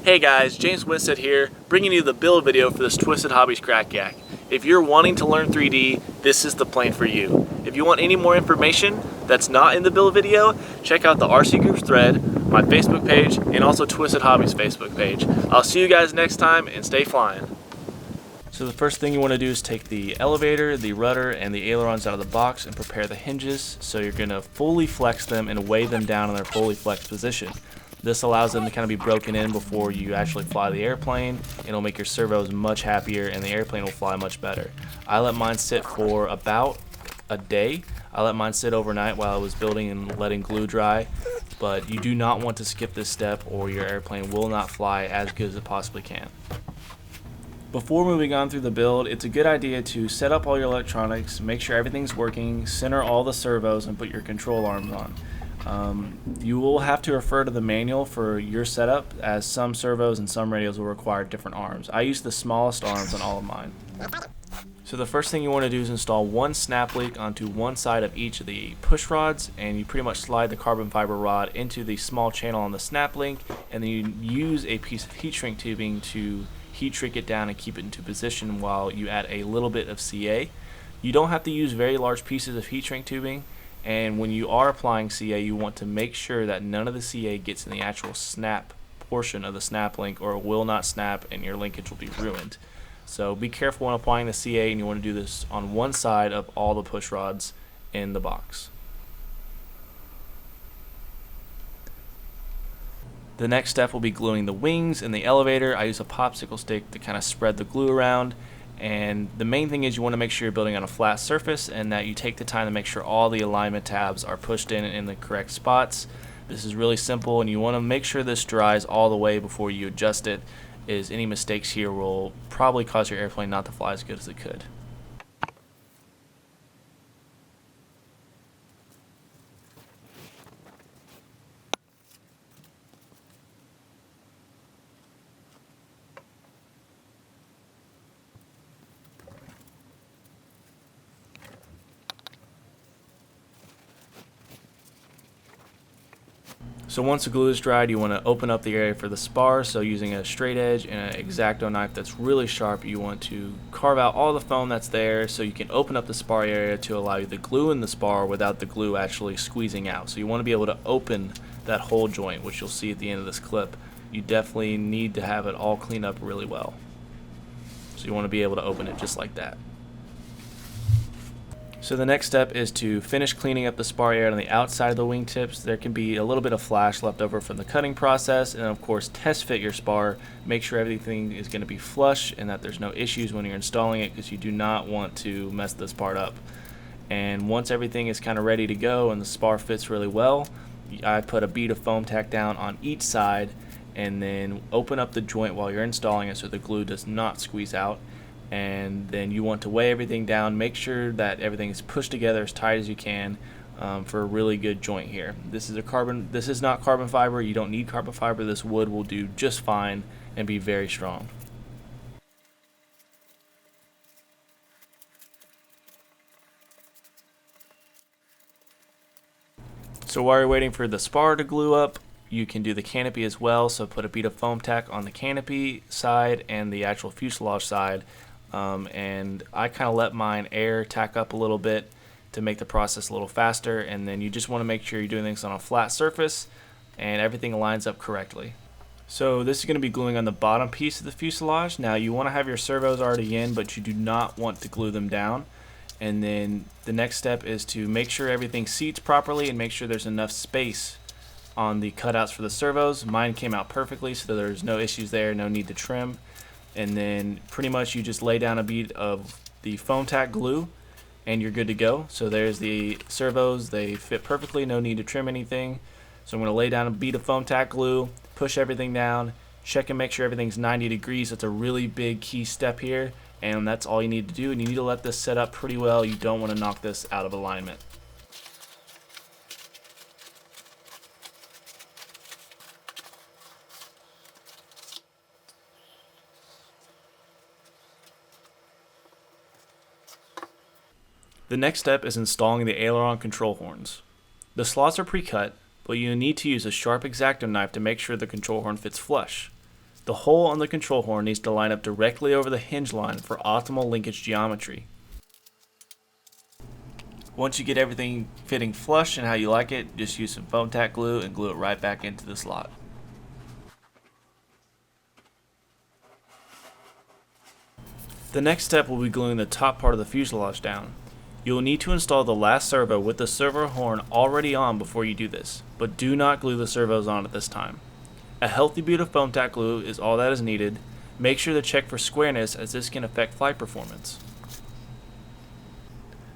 Hey guys, James Winstead here, bringing you the build video for this Twisted Hobbies Crack Yak. If you're wanting to learn 3D, this is the plane for you. If you want any more information that's not in the build video, check out the RC Groups thread, my Facebook page, and also Twisted Hobbies Facebook page. I'll see you guys next time, and stay flying. So the first thing you want to do is take the elevator, the rudder, and the ailerons out of the box and prepare the hinges. So you're going to fully flex them and weigh them down in their fully flexed position. This allows them to kind of be broken in before you actually fly the airplane. It'll make your servos much happier and the airplane will fly much better. I let mine sit for about a day. I let mine sit overnight while I was building and letting glue dry, but you do not want to skip this step or your airplane will not fly as good as it possibly can. Before moving on through the build, it's a good idea to set up all your electronics, make sure everything's working, center all the servos, and put your control arms on. You will have to refer to the manual for your setup, as some servos and some radios will require different arms. I use the smallest arms on all of mine. So the first thing you want to do is install one snap link onto one side of each of the push rods, and you pretty much slide the carbon fiber rod into the small channel on the snap link, and then you use a piece of heat shrink tubing to heat shrink it down and keep it into position while you add a little bit of CA. You don't have to use very large pieces of heat shrink tubing. And when you are applying CA, you want to make sure that none of the CA gets in the actual snap portion of the snap link, or it will not snap and your linkage will be ruined. So be careful when applying the CA, and you want to do this on one side of all the push rods in the box. The next step will be gluing the wings and the elevator. I use a popsicle stick to kind of spread the glue around. And the main thing is you want to make sure you're building on a flat surface and that you take the time to make sure all the alignment tabs are pushed in the correct spots. This is really simple, and you want to make sure this dries all the way before you adjust it, as any mistakes here will probably cause your airplane not to fly as good as it could. So once the glue is dried, you want to open up the area for the spar. So using a straight edge and an X-Acto knife that's really sharp, you want to carve out all the foam that's there so you can open up the spar area to allow you to glue in the spar without the glue actually squeezing out. So you want to be able to open that whole joint, which you'll see at the end of this clip. You definitely need to have it all cleaned up really well. So you want to be able to open it just like that. So the next step is to finish cleaning up the spar area on the outside of the wingtips. There can be a little bit of flash left over from the cutting process, and of course test fit your spar. Make sure everything is going to be flush and that there's no issues when you're installing it, because you do not want to mess this part up. And once everything is kind of ready to go and the spar fits really well, I put a bead of foam tack down on each side and then open up the joint while you're installing it so the glue does not squeeze out. And then you want to weigh everything down, make sure that everything is pushed together as tight as you can for a really good joint here. This is not carbon fiber. You don't need carbon fiber. This wood will do just fine and be very strong. So while you're waiting for the spar to glue up, you can do the canopy as well. So put a bead of foam tack on the canopy side and the actual fuselage side. And I kind of let mine air tack up a little bit to make the process a little faster, and then you just want to make sure you're doing things on a flat surface and everything lines up correctly. So this is going to be gluing on the bottom piece of the fuselage. Now you want to have your servos already in, but you do not want to glue them down. And then the next step is to make sure everything seats properly and make sure there's enough space on the cutouts for the servos. Mine came out perfectly, so there's no issues there, no need to trim. And then pretty much you just lay down a bead of the foam tack glue and you're good to go. So there's the servos, they fit perfectly, no need to trim anything. So I'm going to lay down a bead of foam tack glue, push everything down, check and make sure everything's 90 degrees. That's a really big key step here, and that's all you need to do. And you need to let this set up pretty well. You don't want to knock this out of alignment. The next step is installing the aileron control horns. The slots are pre-cut, but you need to use a sharp X-Acto knife to make sure the control horn fits flush. The hole on the control horn needs to line up directly over the hinge line for optimal linkage geometry. Once you get everything fitting flush and how you like it, just use some foam tack glue and glue it right back into the slot. The next step will be gluing the top part of the fuselage down. You will need to install the last servo with the servo horn already on before you do this, but do not glue the servos on at this time. A healthy bead of foam tack glue is all that is needed. Make sure to check for squareness as this can affect flight performance.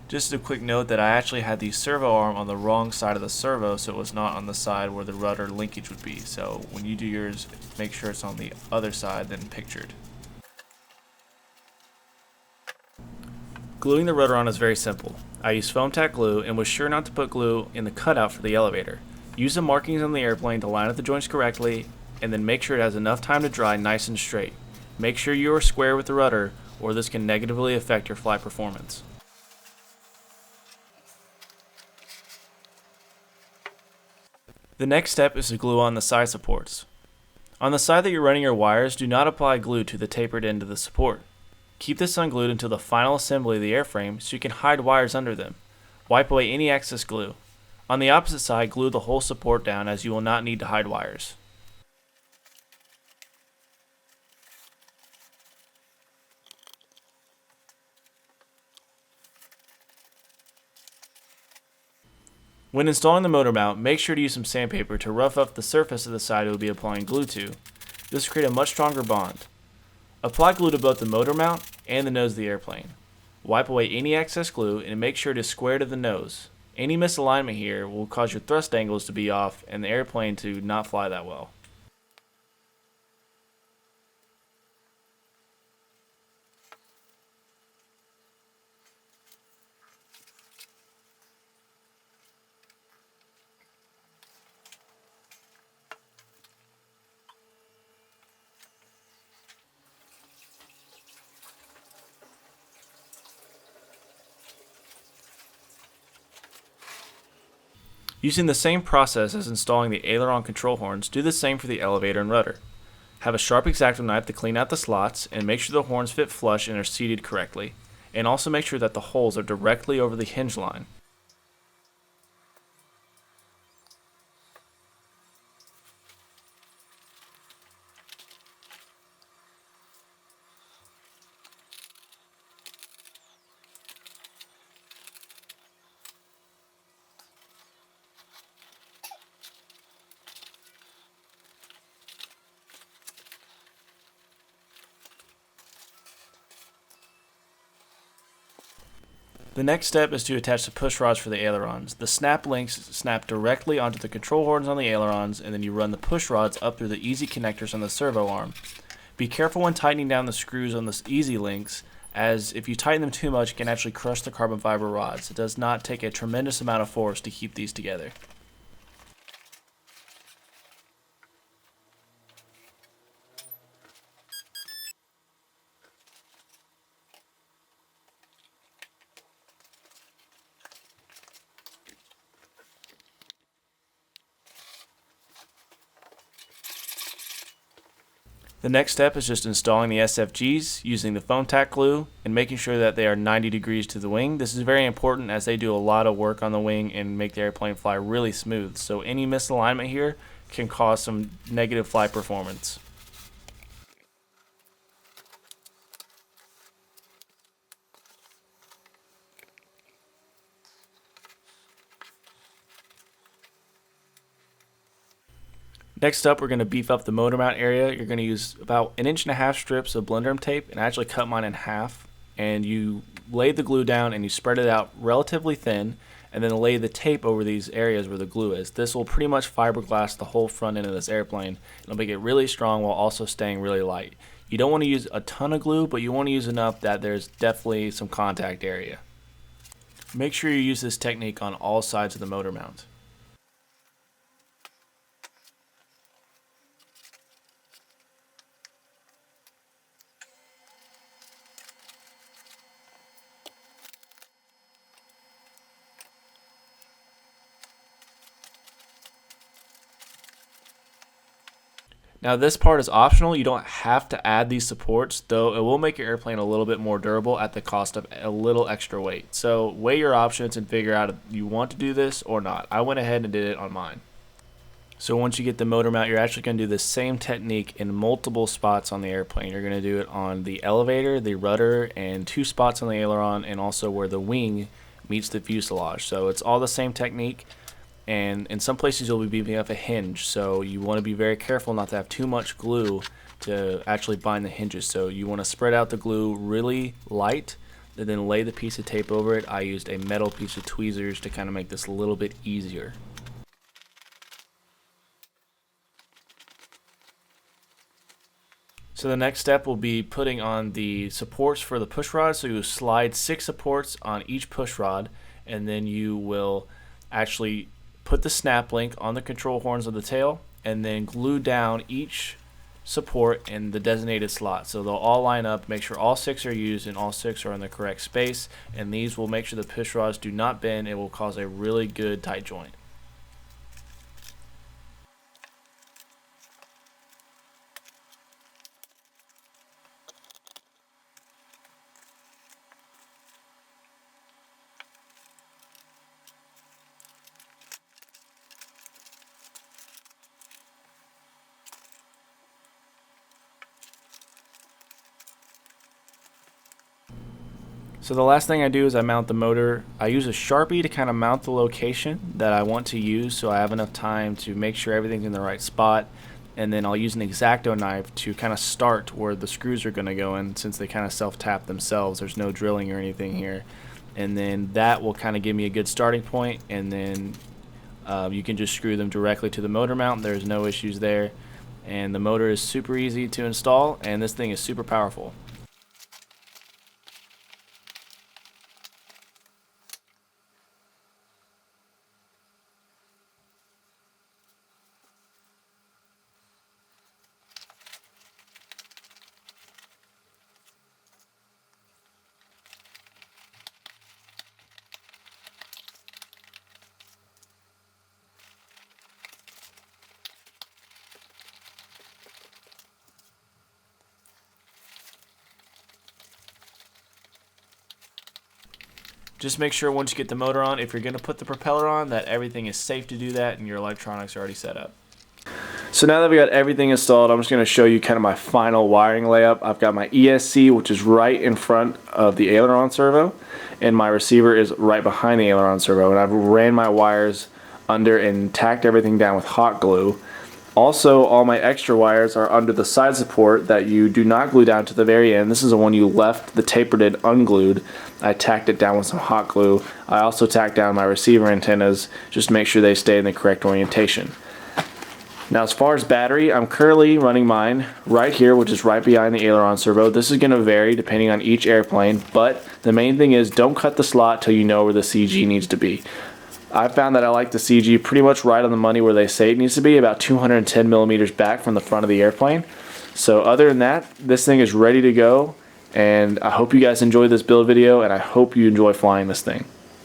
Just a quick note that I actually had the servo arm on the wrong side of the servo, so it was not on the side where the rudder linkage would be. So when you do yours, make sure it's on the other side than pictured. Gluing the rudder on is very simple. I used foam tack glue and was sure not to put glue in the cutout for the elevator. Use the markings on the airplane to line up the joints correctly, and then make sure it has enough time to dry nice and straight. Make sure you are square with the rudder, or this can negatively affect your flight performance. The next step is to glue on the side supports. On the side that you're running your wires, do not apply glue to the tapered end of the support. Keep this unglued until the final assembly of the airframe so you can hide wires under them. Wipe away any excess glue. On the opposite side, glue the whole support down as you will not need to hide wires. When installing the motor mount, make sure to use some sandpaper to rough up the surface of the side you will be applying glue to. This will create a much stronger bond. Apply glue to both the motor mount and the nose of the airplane. Wipe away any excess glue and make sure it is square to the nose. Any misalignment here will cause your thrust angles to be off and the airplane to not fly that well. Using the same process as installing the aileron control horns, do the same for the elevator and rudder. Have a sharp X-Acto knife to clean out the slots and make sure the horns fit flush and are seated correctly. And also make sure that the holes are directly over the hinge line. The next step is to attach the push rods for the ailerons. The snap links snap directly onto the control horns on the ailerons, and then you run the push rods up through the easy connectors on the servo arm. Be careful when tightening down the screws on the easy links, as if you tighten them too much, it can actually crush the carbon fiber rods. It does not take a tremendous amount of force to keep these together. The next step is just installing the SFGs using the foam tack glue and making sure that they are 90 degrees to the wing. This is very important as they do a lot of work on the wing and make the airplane fly really smooth. So any misalignment here can cause some negative flight performance. Next up, we're going to beef up the motor mount area. You're going to use about 1.5 inch strips of Blenderm tape, and I actually cut mine in half. And you lay the glue down and you spread it out relatively thin, and then lay the tape over these areas where the glue is. This will pretty much fiberglass the whole front end of this airplane. It'll make it really strong while also staying really light. You don't want to use a ton of glue, but you want to use enough that there's definitely some contact area. Make sure you use this technique on all sides of the motor mount. Now this part is optional. You don't have to add these supports, though it will make your airplane a little bit more durable at the cost of a little extra weight. So weigh your options and figure out if you want to do this or not. I went ahead and did it on mine. So once you get the motor mount, you're actually going to do the same technique in multiple spots on the airplane. You're going to do it on the elevator, the rudder, and 2 spots on the aileron, and also where the wing meets the fuselage. So it's all the same technique. And in some places you'll be beating up a hinge, so you want to be very careful not to have too much glue to actually bind the hinges. So you want to spread out the glue really light and then lay the piece of tape over it. I used a metal piece of tweezers to kind of make this a little bit easier. So the next step will be putting on the supports for the push rod. So you slide 6 supports on each push rod, and then you will actually put the snap link on the control horns of the tail and then glue down each support in the designated slot. So they'll all line up, make sure all 6 are used and all 6 are in the correct space, and these will make sure the push rods do not bend. It will cause a really good tight joint. So the last thing I do is I mount the motor. I use a Sharpie to kind of mount the location that I want to use, so I have enough time to make sure everything's in the right spot, and then I'll use an X-Acto knife to kind of start where the screws are going to go in, since they kind of self-tap themselves. There's no drilling or anything here, and then that will kind of give me a good starting point, and then you can just screw them directly to the motor mount. There's no issues there, and the motor is super easy to install, and this thing is super powerful. Just make sure once you get the motor on, if you're going to put the propeller on, that everything is safe to do that and your electronics are already set up. So now that we got everything installed, I'm just going to show you kind of my final wiring layup. I've got my ESC, which is right in front of the aileron servo, and my receiver is right behind the aileron servo, and I've ran my wires under and tacked everything down with hot glue. Also, all my extra wires are under the side support that you do not glue down to the very end. This is the one you left the tapered end unglued. I tacked it down with some hot glue. I also tacked down my receiver antennas just to make sure they stay in the correct orientation. Now, as far as battery, I'm currently running mine right here, which is right behind the aileron servo. This is going to vary depending on each airplane, but the main thing is don't cut the slot till you know where the CG needs to be. I found that I like the CG pretty much right on the money where they say it needs to be, about 210 millimeters back from the front of the airplane. So other than that, this thing is ready to go, and I hope you guys enjoyed this build video, and I hope you enjoy flying this thing.